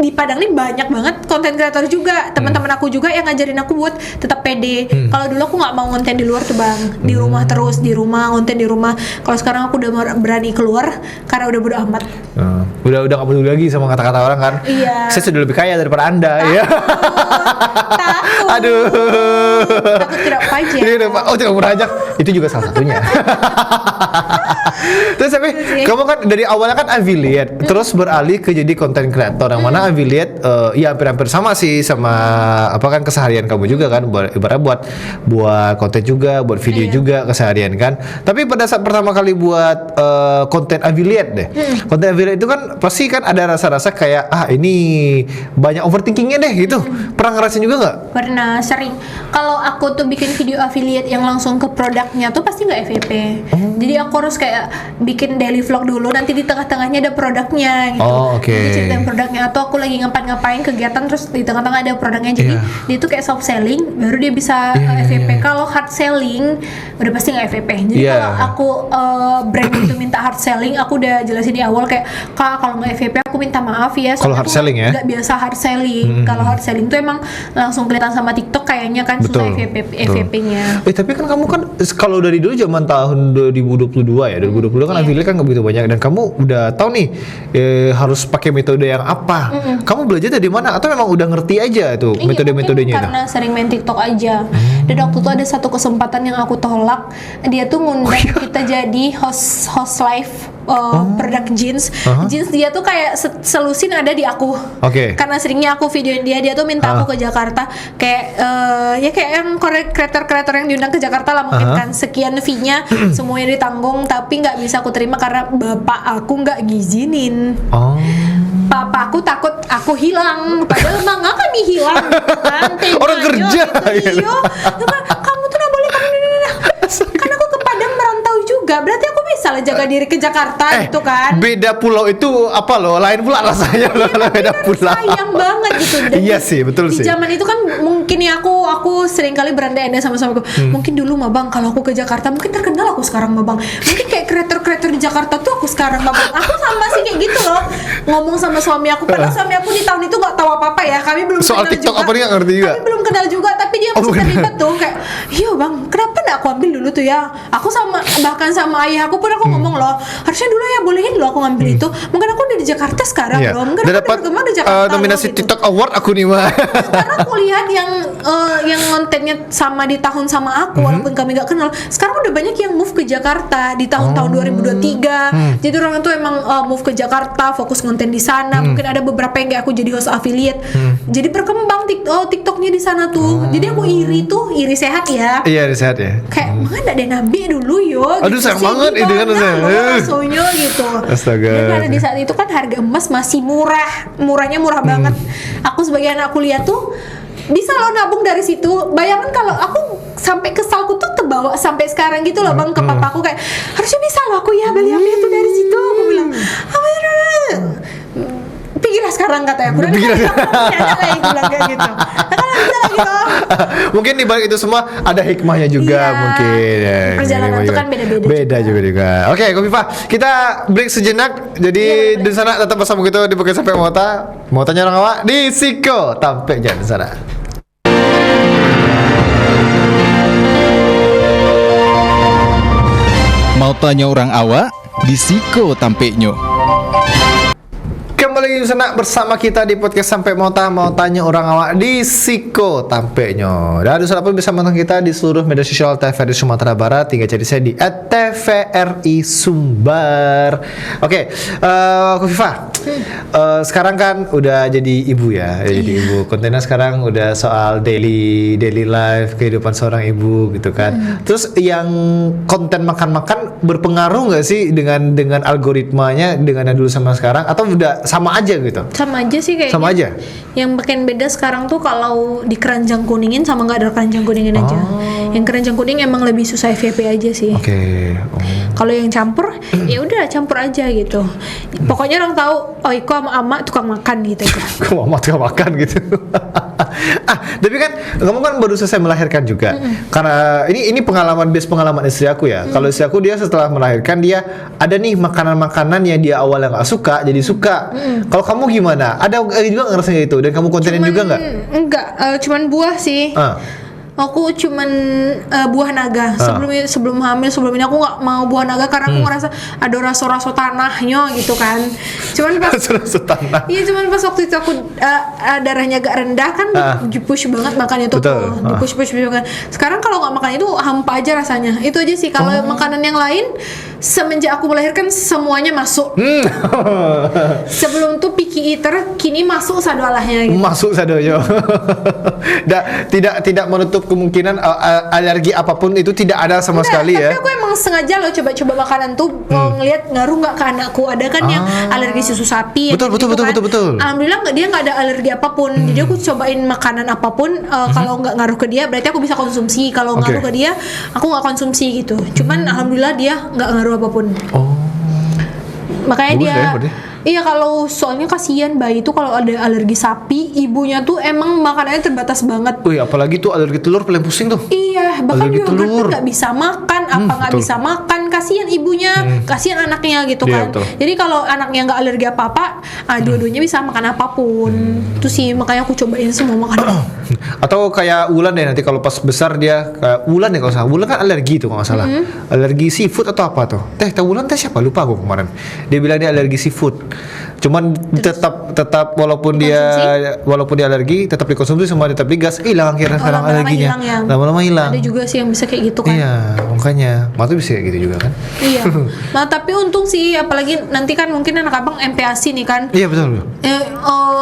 di Padang nih banyak banget konten kreator juga teman-teman aku juga yang ngajarin aku buat tetap pede. Kalau dulu aku nggak mau konten di luar tuh bang, di rumah terus di rumah konten di rumah. Kalau sekarang aku udah berani keluar karena udah bodo amat. Udah nggak peduli lagi sama kata-kata orang kan. Saya sudah lebih kaya daripada Anda. Takut. Aduh. Takut tidak pajak. Tidak pajak. Itu juga salah satunya. Terus tapi kamu kan dari awalnya kan affiliate, terus beralih ke jadi content creator yang mana affiliate hampir-hampir sama sih sama apa kan keseharian kamu juga kan, ibaratnya buat konten juga, buat video juga keseharian kan. Tapi pada saat pertama kali buat konten affiliate deh, konten affiliate itu kan pasti kan ada rasa-rasa kayak ini banyak overthinkingnya deh gitu. Pernah ngerasain juga nggak? Pernah, sering. Kalau aku tuh bikin video affiliate yang langsung ke produk produknya tuh pasti nggak FYP. Jadi aku harus kayak bikin daily vlog dulu, nanti di tengah-tengahnya ada produknya gitu. Jadi ceritain produknya, atau aku lagi ngapain kegiatan terus di tengah-tengah ada produknya. Jadi dia tuh kayak soft selling, baru dia bisa FYP. Kalau hard selling udah pasti nggak FYP. Jadi kalau aku brand itu minta hard selling, aku udah jelasin di awal kayak, Kak kalau nggak FYP aku minta maaf ya. Kalau hard selling ya? Nggak biasa hard selling. Kalau hard selling tuh emang langsung kelihatan sama TikTok kayaknya kan susah FYP-nya. Tapi kan kamu kan kalau dari dulu zaman tahun 2022 ya, 2022 kan affiliate kan nggak begitu banyak, dan kamu udah tahu nih harus pakai metode yang apa. Kamu belajar dari mana, atau memang udah ngerti aja tuh metode-metodenya? Karena sering main TikTok aja. Dan waktu itu ada satu kesempatan yang aku tolak, dia tuh ngundang kita jadi host live produk jeans. Jeans dia tuh kayak selusin ada di aku. Karena seringnya aku videoin dia tuh minta aku ke Jakarta, kayak ya kayak yang kreator-kreator yang diundang ke Jakarta lah mungkin kan, sekian fee-nya semuanya ditanggung, tapi nggak bisa aku terima karena bapak aku nggak ngizinin. Papa aku takut aku hilang, padahal mangga kami hilang kan, orang kerja gitu. Iya, kamu tuh nggak boleh kan aku ke Padang merantau juga, berarti aku bisa lah jaga diri ke Jakarta gitu kan. Beda pulau itu apa loh, lain pula rasanya loh kalau beda pulau. Sayang banget gitu. Dan iya sih, betul di sih. Di zaman itu kan mungkin ya aku sering kali berandai-andai sama suamiku. Mungkin dulu mah Bang, kalau aku ke Jakarta mungkin terkenal aku sekarang mah Bang. Mungkin kayak kreator-kreator di Jakarta tuh aku sekarang mah Bang. Aku sama sih kayak gitu loh. Ngomong sama suami aku, padahal suami aku di tahun itu gak tahu apa-apa ya. Kami belum soal kenal TikTok juga. apa nih gak ngerti juga. Kami belum kenal juga, tapi dia masih terlibat tuh kayak, iya Bang, kenapa gak aku ambil dulu tuh ya? Aku bahkan sama ayah aku pun aku ngomong loh, harusnya dulu ya bolehin loh aku ngambil itu. Mungkin aku udah di Jakarta sekarang loh. Mungkin udah aku dapat udah di Jakarta nominasi gitu. TikTok Award aku nih mah. Karena aku lihat yang kontennya sama di tahun sama aku, walaupun kami gak kenal, sekarang udah banyak yang move ke Jakarta di tahun-tahun 2023. Jadi orang tuh emang move ke Jakarta, fokus konten di sana. Mungkin ada beberapa yang kayak aku jadi host affiliate. Jadi berkembang TikToknya di sana tuh. Jadi aku iri sehat ya. Iya, iri sehat ya. Kayak mana ada nabi dulu yo. Aduh gitu sayang sih, banget itu kan rasanya gitu. Astaga. Dan karena di saat itu kan harga emas masih murahnya murah banget. Aku sebagai anak kuliah tuh bisa lo nabung dari situ. Bayangkan kalau aku sampai kesalku tuh terbawa sampai sekarang gitu loh Bang, ke papaku kayak, harusnya bisa lo aku ya beli itu dari situ. Aku bilang, pikirlah sekarang katanya aku bilang kayak gitu. Mungkin di balik itu semua ada hikmahnya juga mungkin. Perjalanan itu kan beda-beda. Beda juga. Oke, Kofifah, kita break sejenak. Jadi di sana tetap bersama kita di Podcast Sampai Mota. Motanya orang awak di Siko Tampe jangan di sana. Mau tanya orang awak di Siko Tampeknyo. Kembali di sana bersama kita di Podcast Sampai Mota. Mau tanya orang awak di Siko Tampeknyo. Dan di sana pun bisa menonton kita di seluruh media sosial TVRI Sumatera Barat. Tinggal cari saya di @tvri Sumbar. Oke, Kofifah, sekarang kan udah jadi ibu ya, jadi ibu. Kontennya sekarang udah soal daily life, kehidupan seorang ibu gitu kan. Terus yang konten makan-makan berpengaruh nggak sih dengan algoritmanya dengan yang dulu sama sekarang, atau udah sama aja gitu? Sama aja sih kayaknya. Sama aja. Yang bikin beda sekarang tuh kalau di keranjang kuningin sama nggak ada keranjang kuningin aja. Yang keranjang kuning emang lebih susah FYP aja sih. Kalau yang campur, ya udah campur aja gitu. Pokoknya orang tahu, oh Iko sama Ama tukang makan gitu. Kok Ama tukang makan gitu? Tapi kan kamu kan baru selesai melahirkan juga. Karena ini pengalaman istri aku ya. Kalau istri aku, dia setelah melahirkan dia ada nih makanan-makanan yang dia awalnya nggak suka jadi suka. Kalau kamu gimana? Ada juga ngerasain itu, dan kamu kontenin juga nggak? Enggak, cuman buah sih. Aku cuman buah naga. Sebelum hamil, sebelum ini aku nggak mau buah naga karena aku ngerasa ada rasa tanahnya gitu kan. Cuman pas rasa tanah. Iya, cuman pas waktu itu aku darahnya agak rendah kan, di-push banget makan itu tuh. Di-push banget. Sekarang kalau nggak makan itu hampa aja rasanya. Itu aja sih. Kalau makanan yang lain semenjak aku melahirkan semuanya masuk. Sebelum tuh picky eater, kini masuk sadolahnya gitu. Masuk sadoyo. Tidak menutup kemungkinan alergi apapun itu tidak ada sama sekali ya. Tapi aku emang sengaja loh coba-coba makanan tuh mau ngeliat ngaruh nggak ke anakku. Ada kan yang alergi susu sapi. Betul. Alhamdulillah dia nggak ada alergi apapun. Jadi aku cobain makanan apapun. Kalau nggak ngaruh ke dia, berarti aku bisa konsumsi. Kalau ngaruh ke dia, aku nggak konsumsi gitu. Cuman alhamdulillah dia nggak ngaruh apapun. Makanya Bagus dia iya, kalau soalnya kasihan bayi itu kalau ada alergi sapi, ibunya tuh emang makanannya terbatas banget. Wih, apalagi tuh alergi telur paling pusing tuh. Iya, bahkan Alergi yogurt telur. tuh nggak bisa makan, nggak bisa makan, kasihan ibunya, kasihan anaknya gitu Iya, kan. betul. Jadi kalau anaknya nggak alergi apa-apa, dua-duanya bisa makan apapun. Itu sih makanya aku cobain semua makanan. Atau kayak Wulan deh, nanti kalau pas besar dia kayak Wulan ya, kalau salah. Wulan kan alergi tuh kalau nggak salah. Alergi seafood atau apa tuh? Wulan siapa? Lupa aku kemarin. Dia bilang dia alergi seafood. Cuman tetap walaupun dia alergi tetap dikonsumsi, semua tetap digas. Hilang akhirnya sekarang alerginya. Lama-lama hilang. Ada juga sih yang bisa kayak gitu kan. Iya, makanya. Matu bisa kayak gitu juga kan. Iya. Nah, tapi untung sih, apalagi nanti kan mungkin anak abang MPASI nih kan. Iya, betul.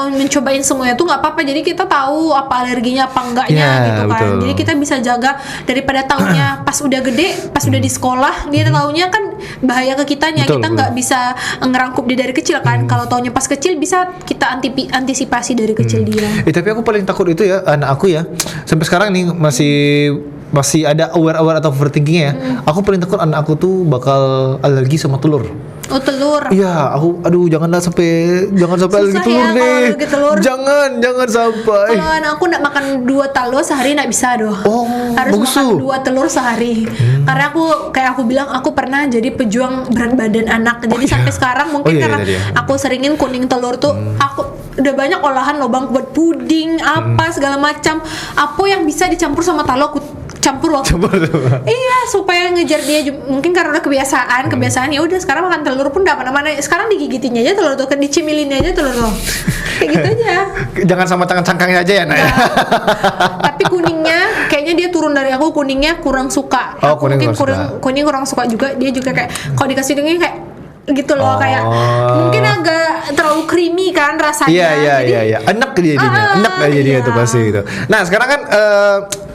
Mencobain semuanya tuh nggak apa-apa. Jadi kita tahu apa alerginya apa enggaknya gitu kan. Betul. Jadi kita bisa jaga daripada taunya pas udah gede, pas udah di sekolah, dia taunya kan bahaya ke kitanya. Betul, kita nggak bisa ngerangkup dia dari kecil kan. Kalau taunya pas kecil bisa kita antisipasi dari kecil dia. Tapi aku paling takut itu ya, anak aku ya. Sampai sekarang nih masih ada aware atau overthinking ya. Aku paling takut anak aku tuh bakal alergi sama telur. Oh, telur. Iya, jangan sampai alergi Susah telur ya, deh. kalau alergi telur. Jangan sampai. Kalau anak aku nggak makan 2 telur sehari nggak bisa doh. Harus bagus makan tuh. 2 telur sehari. Karena aku bilang aku pernah jadi pejuang berat badan anak. Jadi sampai sekarang mungkin karena aku seringin kuning telur tuh, aku udah banyak olahan loh bang, buat puding apa segala macam. Apa yang bisa dicampur sama telur aku campur waktu. Iya, supaya ngejar dia mungkin karena udah kebiasaan ya udah sekarang makan telur pun enggak mana-mana. Sekarang digigitinnya aja telur tuh, dicimilinnya aja telur tuh. Kayak gitu aja. Jangan sama cangkangnya aja ya, Nak. Ya. Tapi kuningnya kayaknya dia turun dari aku, kuningnya kurang suka. Aku kuning mungkin kuning kurang suka juga. Dia juga kayak kalau dikasih kuningnya kayak gitu loh, kayak mungkin agak terlalu creamy kan rasanya. Iya. Enak jadinya. Enak aja jadinya tuh pasti gitu. Nah, sekarang kan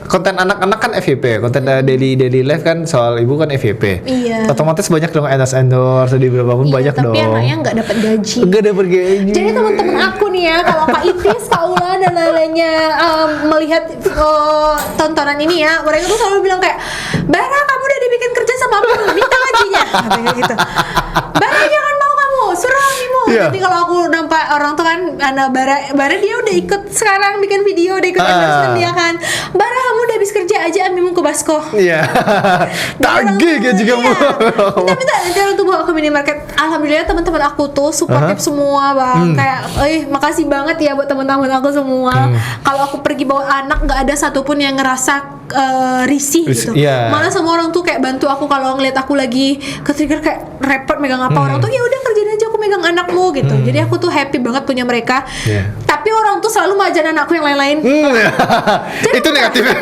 konten anak-anak kan FYP, konten daily life kan soal ibu kan FYP. Iya. Otomatis banyak dong endorse di berapapun banyak tapi dong. Tapi anaknya nggak dapat gaji. Nggak dapat gaji. Jadi teman-teman aku nih ya, kalau Kak Itis, Kak Ula dan lain-lainnya melihat tontonan ini ya, mereka tuh selalu bilang kayak, Bara kamu udah dibikin kerja sama aku, minta gajinya. Katanya gitu. Bara jangan mau kamu, suruh Mimu. Nanti kalau aku nampak orang tuh kan, Bara dia udah ikut sekarang bikin video, udah ikut endorsement dia kan. Bara kamu udah habis kerja aja, Mimu ke Basko. Iya. Tagih gaji kamu. Minta nanti orang tuh bawa ke minimarket. Alhamdulillah teman-teman aku tuh supportive semua bang. Kayak, makasih banget ya buat teman-teman aku semua. Kalau aku pergi bawa anak, nggak ada satupun yang ngerasa risih gitu. Malah semua orang tuh kayak bantu aku kalau ngeliat aku lagi ke-trigger kayak repot megang apa, orang tuh ya udah kerjain aja, aku megang anakmu gitu. Jadi aku tuh happy banget punya mereka. Tapi orang tuh selalu majain anakku yang lain-lain. Itu negatifnya.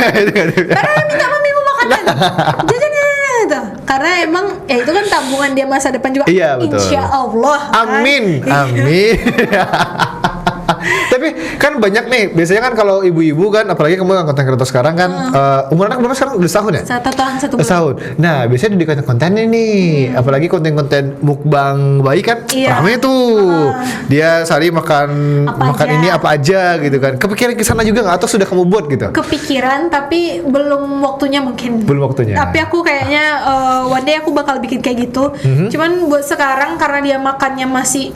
Karena minta mamimu makanan. Jajan gitu. Karena emang ya itu kan tabungan dia masa depan juga. Iya, betul. Insya Allah. Amin. Tapi kan banyak nih, biasanya kan kalau ibu-ibu kan, apalagi kamu yang konten kreator sekarang kan, umur anak berapa sekarang? Udah setahun ya? 1 tahun. Setahun. Nah, biasanya di konten-kontennya nih, apalagi konten-konten mukbang bayi kan, ramai tuh. Dia sehari makan ini apa aja gitu kan. Kepikiran kesana juga nggak? Atau sudah kamu buat gitu? Kepikiran, tapi belum waktunya mungkin. Belum waktunya. Tapi aku kayaknya one day aku bakal bikin kayak gitu. Cuman buat sekarang karena dia makannya masih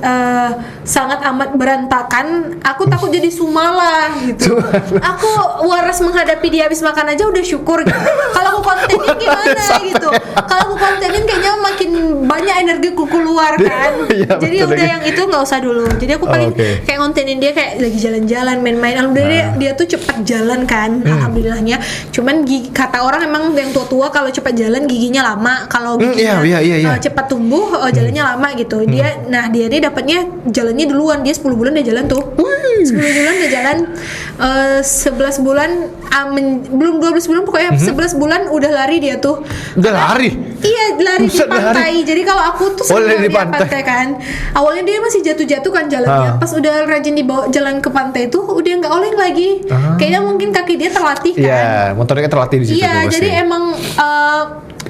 sangat amat berantakan, aku takut jadi sumala gitu. Aku waras menghadapi dia habis makan aja udah syukur gitu. Kalau aku kontenin gimana gitu. Kalau aku kontenin kayaknya makin banyak energiku keluar kan. Jadi udah yang itu nggak usah dulu. Jadi aku paling kayak kontenin dia kayak lagi jalan-jalan, main-main. Alhamdulillah dia tuh cepat jalan kan. Alhamdulillahnya. Cuman kata orang emang yang tua-tua kalau cepat jalan giginya lama. Kalau giginya cepat tumbuh jalannya lama gitu. Dia ini dapatnya jalannya duluan. Dia 10 bulan dia jalan tuh. 10 bulan udah jalan, 11 bulan belum 12 bulan pokoknya 11 bulan udah lari dia tuh. Udah lari? Iya, lari di Buset, pantai. Jadi kalau aku tuh Oh, lari sering di lihat pantai. pantai kan. Awalnya dia masih jatuh-jatuh kan jalannya. Pas udah rajin dibawa jalan ke pantai tuh udah nggak oleng lagi. Kayaknya mungkin kaki dia terlatih kan. Iya, motornya kan terlatih di situ. Iya, pasti. jadi emang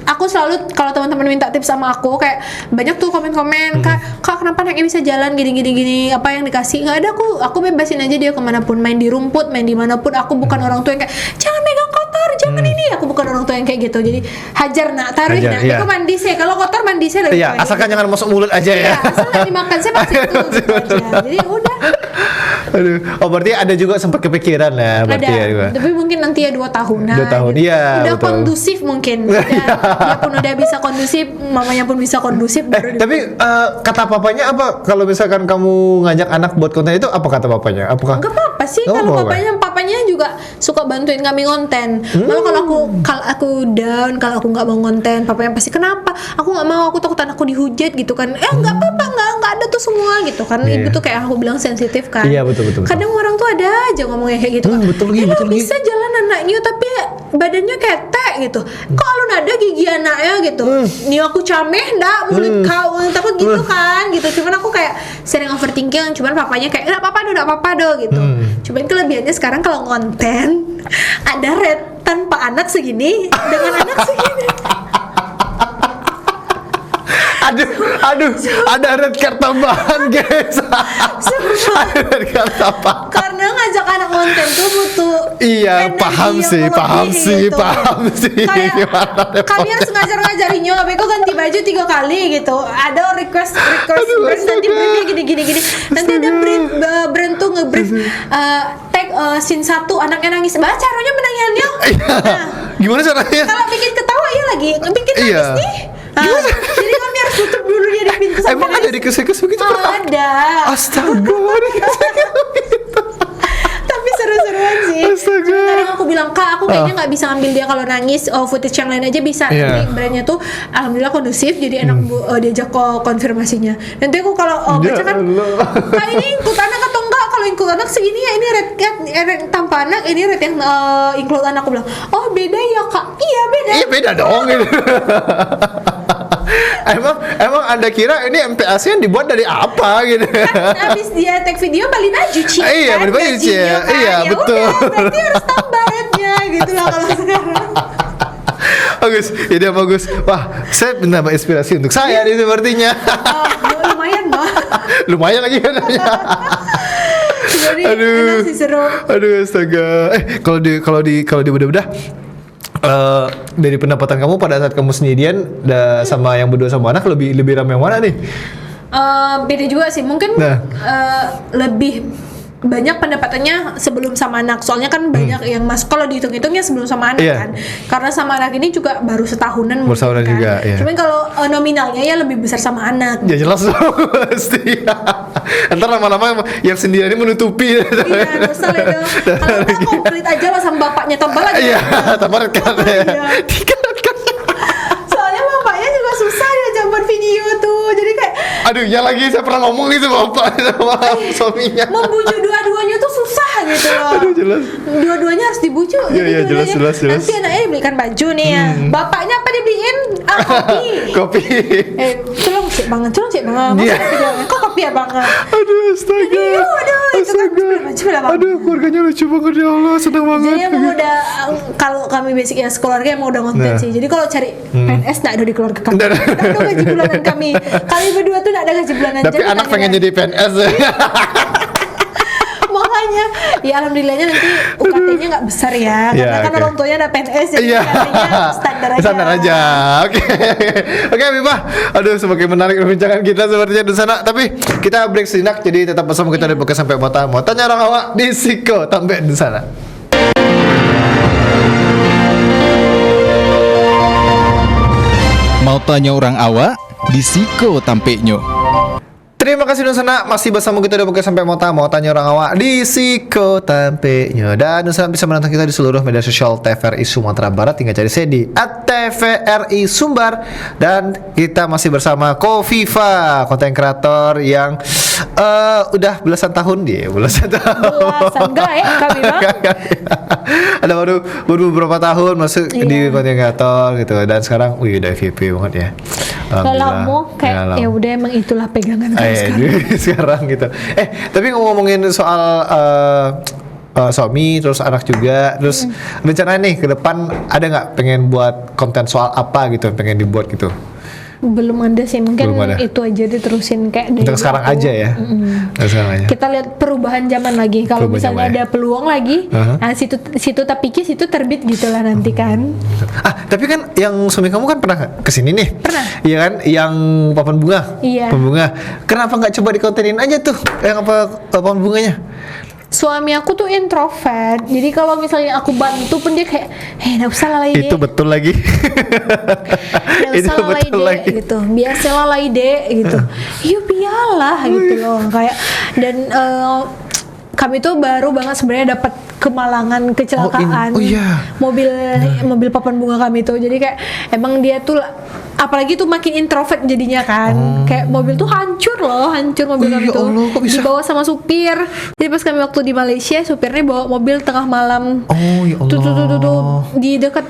aku selalu kalau teman-teman minta tips sama aku kayak banyak tuh komen-komen kak kenapa anaknya bisa jalan gini apa yang dikasih nggak ada, aku bebasin aja dia kemanapun, main di rumput, main di manapun. Aku bukan orang tua yang kayak jangan megang kotor, jangan ini. Aku bukan orang tua yang kayak gitu. Jadi hajar nak, taruh Hajar, nak, iya. aku mandi sih. Kalau kotor mandi sih lebih Iya, asalkan jangan masuk mulut aja ya. ya, asal nggak dimakan saya pasti itu gitu aja. Jadi udah. Aduh, oh berarti ada juga sempat kepikiran ya berarti Ada, ya juga. tapi mungkin nanti ya 2 tahunan. 2 tahun, iya, Udah betul. kondusif mungkin. Dia pun udah bisa kondusif, mamanya pun bisa kondusif. Baru Tapi kata papanya apa kalau misalkan kamu ngajak anak buat konten itu, apa kata papanya? Apakah Enggak apa-apa sih Oh, kalau apa-apa. papanya juga suka bantuin kami konten. Malah kalau aku down, kalau aku nggak mau konten, papanya pasti kenapa? Aku nggak mau, aku takut anakku dihujat gitu kan. Nggak apa-apa, nggak ada tuh semua gitu kan. Iya. Ibu tuh kayak aku bilang sensitif kan. Iya, betul. Kadang orang tuh ada aja ngomongnya kayak gitu kan. Betul, Gi, Lo betul, Gi. bisa jalan anaknya tapi badannya ketek gitu. Kok alun ada gigi anaknya gitu. Nih aku cameh ndak mulut kau takut gitu kan gitu. Cuman aku kayak sering overthinking, cuman papanya kayak enggak apa-apa do gitu. Cuman kelebihannya sekarang kalau konten ada red tanpa anak segini dengan anak segini. Aduh, ada red card tambahan guys. Sumpah. Ada red card tambahan. Karena ngajak anak konten tuh butuh Iya, energi paham yang sih, melebihi paham sih. Kayak Gimana deh, kami harus ngajar-ngajarinya, tapi kok ganti baju 3 kali gitu. Ada request Aduh, brand, nanti astaga. brandnya gini. Nanti ada brand tuh nge-brief tag scene 1 anaknya nangis. Bah caranya menangiannya. Nah, Gimana caranya? kalau bikin ketawa iya lagi, bikin nangis Iya. nih. Jadi kami harus tutup dulu dia di pintu sampai Emang ada nangis. dikes-dikes begitu? Ada. Astaga. Tapi seru-seruan sih. Astaga. Cuma kadang aku bilang kak, aku kayaknya nggak bisa ambil dia kalau nangis. Footage yang lain aja bisa. Iya. Tapi brandnya tuh alhamdulillah kondusif, jadi enak diajak konfirmasinya. Nanti aku kalau baca kan, kak ini ikut anak atau enggak? Kalau ikut anak segini ya ini red tanpa anak, ini red yang include anak. Aku bilang, oh beda ya kak. Iya beda. Iya beda dong gitu. Emang Anda kira ini MPAC yang dibuat dari apa gitu? Kan abis dia tag video balik baju Ci. Iya, kan, balik baju Ci, gajinya ya. kan. Iya, Ya betul. udah, berarti harus tambah rednya gitu lah kalau sekarang. Bagus, ide bagus. Wah, saya menambah inspirasi untuk saya ini sepertinya. Lumayan mah. Lumayan lagi kan. Jadi Aduh. enak sih seru. Aduh, astaga. Kalau di bedah-bedah dari pendapatan kamu pada saat kamu sendirian sama yang berdua sama anak lebih ramai yang mana nih? Beda juga sih, mungkin Nah. lebih banyak pendapatannya sebelum sama anak. Soalnya kan banyak yang masuk kalau dihitung-hitungnya sebelum sama anak Iya. kan. Karena sama anak ini juga baru setahunan mungkin Setahunan kan. juga, iya. Cuman kalau nominalnya ya lebih besar sama anak. Ya jelas dong pasti. Ntar lama-lama yang sendirian ini menutupi. Iya, dosa lah itu. Kalau nggak komplit aja lah sama bapaknya tambah lagi. Iya, tambah kan ya. Iya. Tiga kan. Soalnya bapaknya juga susah diajak buat video tuh. Jadi kayak Aduh, ya lagi saya pernah ngomong itu bapak sama suaminya. membujuk dua-duanya tuh susah gitu loh. Aduh, jelas. Dua-duanya harus dibujuk. Iya, iya, dua-duanya. jelas. Nanti anaknya dibelikan baju nih ya. Bapaknya apa dibeliin? Kopi. Kopi. Tolong cek banget. Iya. Kok kopi ya banget? Aduh, astaga. Iya, aduh, itu kan sebelah banget. Aduh, keluarganya lucu banget ya Allah, senang banget. Jadi emang udah kalau kami basic ya sekeluarga emang udah konten Nah. sih. Jadi kalau cari PNS nggak ada di keluarga kami. Nggak ada. Nggak ada gaji bulanan kami. Kami berdua tuh nggak ada gaji bulanan. Tapi Jadi anak kami pengen nggak- jadi PNS. makanya ya alhamdulillahnya nanti UKT-nya nggak besar ya. Iya, Karena kan oke. orang tuanya ada PNS jadi Iya. UKT-nya standar aja. Oke. Oke, Bima. Aduh, semakin menarik perbincangan kita sepertinya di sana. Tapi kita break sejenak, jadi tetap bersama kita di podcast sampai Mota. Mau tanya orang awak di Siko Tampe di sana. Mau tanya orang awak di Siko Tampeknyo. Terima kasih Nusana masih bersama kita di podcast sampai Mota. Mau tanya orang awak di Siko Tampeknyo. Dan Nusana bisa menonton kita di seluruh media sosial TVRI Sumatera Barat. Tinggal cari saya di @tvri Sumbar. Dan kita masih bersama Kofifa, konten kreator yang Udah belasan tahun dia, belasan tahun. Belasan enggak ya kami bang. Ada baru beberapa tahun masuk di konten kreator gitu, dan sekarang udah FYP banget ya. Kalau mau kayak ya udah emang itulah pegangan kamu sekarang. Sekarang gitu. Tapi ngomongin soal suami terus anak juga, terus rencana nih ke depan ada nggak pengen buat konten soal apa gitu yang pengen dibuat gitu? Belum ada sih, mungkin itu aja diterusin kayak dari untuk sekarang aja ya. Sekarang aja. Kita lihat perubahan zaman lagi. Kalau misalnya ada peluang lagi, nah situ tapi situ terbit gitulah nanti kan. Tapi kan yang suami kamu kan pernah kesini nih. Pernah. Iya kan, yang papan bunga. Iya. Papan bunga. Kenapa nggak coba dikontenin aja tuh yang papan bunganya? Suami aku tuh introvert, jadi kalau misalnya aku bantu pun dia kayak, nggak usah lalai deh. Itu betul lagi. Nggak usah lalai deh, gitu. Biasa lalai deh, gitu. Yuk biarlah, gitu loh. Kayak dan kami tuh baru banget sebenarnya dapat kemalangan kecelakaan. Mobil papan bunga kami tuh. Jadi kayak emang dia tuh apalagi tuh makin introvert jadinya kan. Kayak mobil tuh hancur mobil kami tuh. Dibawa sama supir. Jadi pas kami waktu di Malaysia, supirnya bawa mobil tengah malam. Ya Allah. Tuh di dekat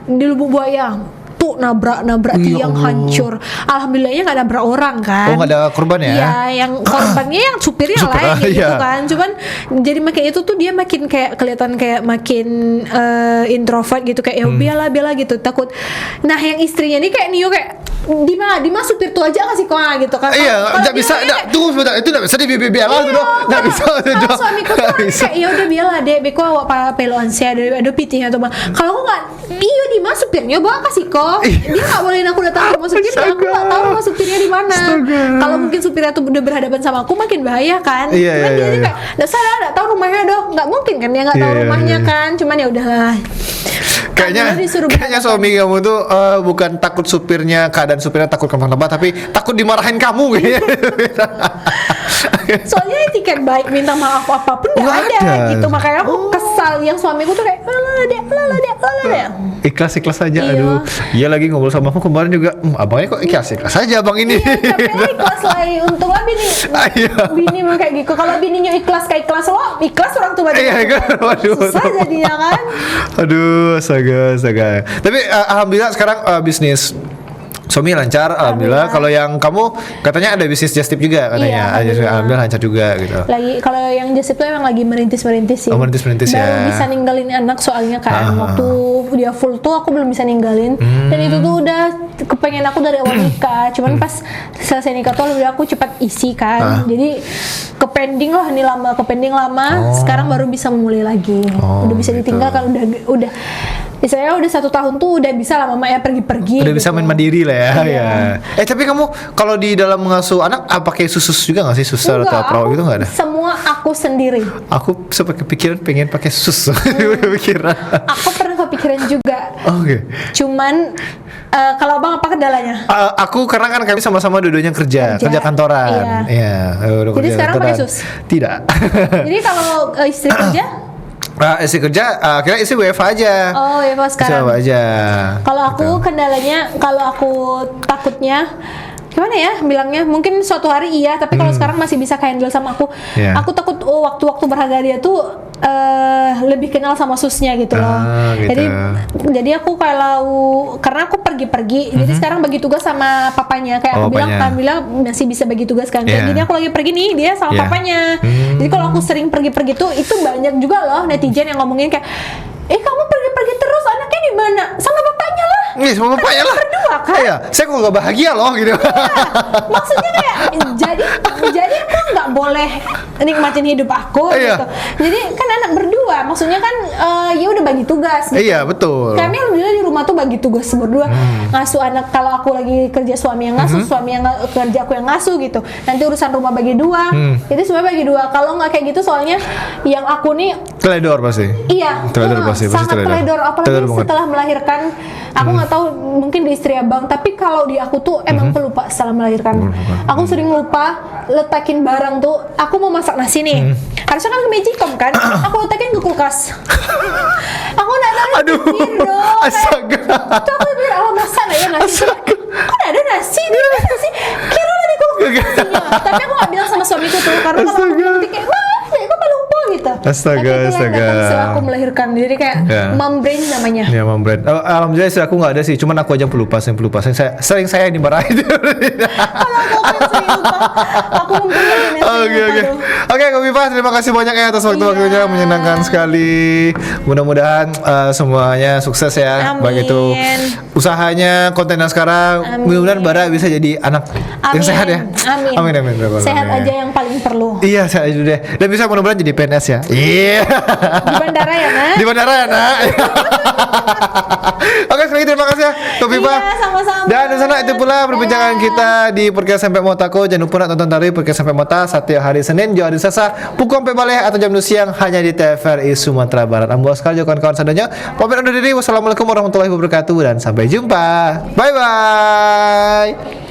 di Lubuk Buaya. Tuh nabrak tiang hancur. Alhamdulillahnya nggak nabrak orang kan. Nggak ada korban ya? Iya, yang korbannya yang supirnya lah gitu kan. Cuman jadi makin itu tuh dia makin kayak kelihatan kayak makin introvert gitu, kayak ya biarlah gitu, takut. Nah yang istrinya ini kayak Nio kayak Dima supir tuh aja kasih kau gitu kan. Iya, nggak bisa. Tunggu sebentar, itu nggak bisa biarlah tuh. Nggak bisa. Kalau suamiku tuh kayak ya udah biarlah deh, beko awak peloan sih ada pitihnya tuh mah. Kalau aku nggak, iyo Dima supirnya bawa kasih kau. Dia nggak bolehin aku datang ke rumah supirnya. Aku nggak tahu rumah supirnya di mana. Kalau mungkin supirnya tuh udah berhadapan sama aku makin bahaya kan. Cuman dia kayak nggak tahu rumahnya dong. Nggak mungkin kan dia nggak tahu rumahnya kan. Cuman ya udahlah. Kayaknya suami kamu tuh bukan takut supirnya, keadaan supirnya takut kenapa-napa, tapi takut dimarahin kamu kayaknya. Soalnya etiket baik minta maaf apapun nggak ada gitu, makanya aku kesal. Yang suamiku tuh kayak dek. Ikhlas aja. Aduh, iya lagi ngobrol sama aku kemarin juga. Abangnya kok ikhlas aja abang ini. Tapi ikhlas lah, untung lah bini mau kayak gitu. Kalau bininya ikhlas lo, ikhlas orang tua dia. Susah jadinya kan. Aduh, astaga. Tapi alhamdulillah sekarang bisnis suami lancar, alhamdulillah. Kalau yang kamu katanya ada bisnis just tip juga katanya. Alhamdulillah lancar juga gitu. Lagi kalau yang just tip tuh emang lagi merintis sih. Merintis ya. Baru bisa ninggalin anak soalnya kan. Waktu dia full tuh aku belum bisa ninggalin. Dan itu tuh udah kepengen aku dari awal nikah. Cuman pas selesai nikah tuh aku cepat isi kan. Jadi kepending lama. Sekarang baru bisa memulai lagi. Udah bisa ditinggal kan, udah misalnya udah 1 tahun tuh udah bisa lah mama ya pergi-pergi. Udah bisa main mandiri lah ya. Tapi kamu kalau di dalam mengasuh anak pakai susu juga nggak sih, suster atau perawan gitu nggak ada? Semua aku sendiri. Aku sempat kepikiran pengen pakai susu. Aku pernah kepikiran juga. Oke. Cuman kalau abang apa kendalanya? Aku karena kan kami sama-sama dua-duanya kerja kantoran. Iya. Jadi sekarang pakai sus? Tidak. Jadi kalau istri kerja? Istri kerja, kira istri WFH aja. Oh, WFH sekarang. WFH aja. Kalau aku kendalanya, kalau aku takutnya gimana ya bilangnya, mungkin suatu hari iya, tapi kalau sekarang masih bisa handle sama aku. Aku takut waktu-waktu berharga dia tuh lebih kenal sama susnya gitu loh. Gitu. Jadi aku karena aku pergi-pergi, jadi sekarang bagi tugas sama papanya. Kayak aku bilang, alhamdulillah masih bisa bagi tugas kan. Kayak gini aku lagi pergi nih, dia sama papanya. Jadi kalau aku sering pergi-pergi tuh, itu banyak juga loh netizen yang ngomongin kayak, kamu pergi-pergi terus, anaknya di mana? Sama bapaknya lah. Sama bapaknya lah. Berdua kan? Iya, saya kok nggak bahagia loh gitu. Maksudnya kayak jadi aku nggak boleh nikmatin hidup aku gitu. Jadi kan anak berdua, maksudnya kan ya udah bagi tugas gitu. Iya, betul. Kami alhamdulillah di rumah tuh bagi tugas berdua. Ngasuh anak, kalau aku lagi kerja suami yang ngasuh, suami yang kerja aku yang ngasuh gitu. Nanti urusan rumah bagi dua. Jadi semua bagi dua. Kalau nggak kayak gitu, soalnya yang aku nih teledor pasti. Iya. Teledor pasti sangat teledor. Apalagi setelah melahirkan. Aku nggak tahu mungkin di istri abang, tapi kalau di aku tuh emang pelupa setelah melahirkan. Aku sering lupa letakin barang tuh. Aku mau masak nasi nih, harusnya kan ke Magicom kan, aku letakin ke kulkas. Aku nggak tahu. Aduh, astaga. Tuh aku bilang, masak nggak ya nasi? Kok nggak ada nasi? Kira lah di kulkas nasinya. Tapi aku gak bilang sama suamiku tuh, karena kalau aku bilang nanti kayak kok lupa gitu. Astaga, Tapi itu yang astaga. datang setelah aku melahirkan, jadi kayak Ya. mom brain namanya. Ya Mam Brand. Oh, alhamdulillah sih aku nggak ada sih, cuman aku aja pelupa. Sering saya yang dimarahin. Kalau aku kan sering lupa, aku mempunyai genetik Oke lupa oke tuh. oke Kofifa, terima kasih banyak ya atas waktu-waktunya, menyenangkan sekali. Mudah-mudahan semuanya sukses ya. Amin. Baik itu usahanya, kontennya sekarang. Amin. Mudah-mudahan Bara bisa jadi anak yang sehat ya. Amin. Amin amin. Sehat Amin. aja yang paling perlu. Iya, sehat aja deh. Dan bisa mudah-mudahan jadi PNS ya. Iya. Di bandara ya, Nak? Di bandara ya, Nak. Oke, sekali lagi terima kasih ya, Kofifa. Iya, sama-sama. Dan di sana itu pula perbincangan kita di podcast Sampai Motaku. Jangan lupa nak tonton tadi podcast Sampai Mota setiap hari Senin, juga hari Selasa, pukul 4 balik atau jam 2 siang hanya di TVRI Sumatera Barat. Ambo sekali kawan-kawan sadanya. Pamit undur diri. Wassalamualaikum warahmatullahi wabarakatuh dan sampai jumpa. Bye bye.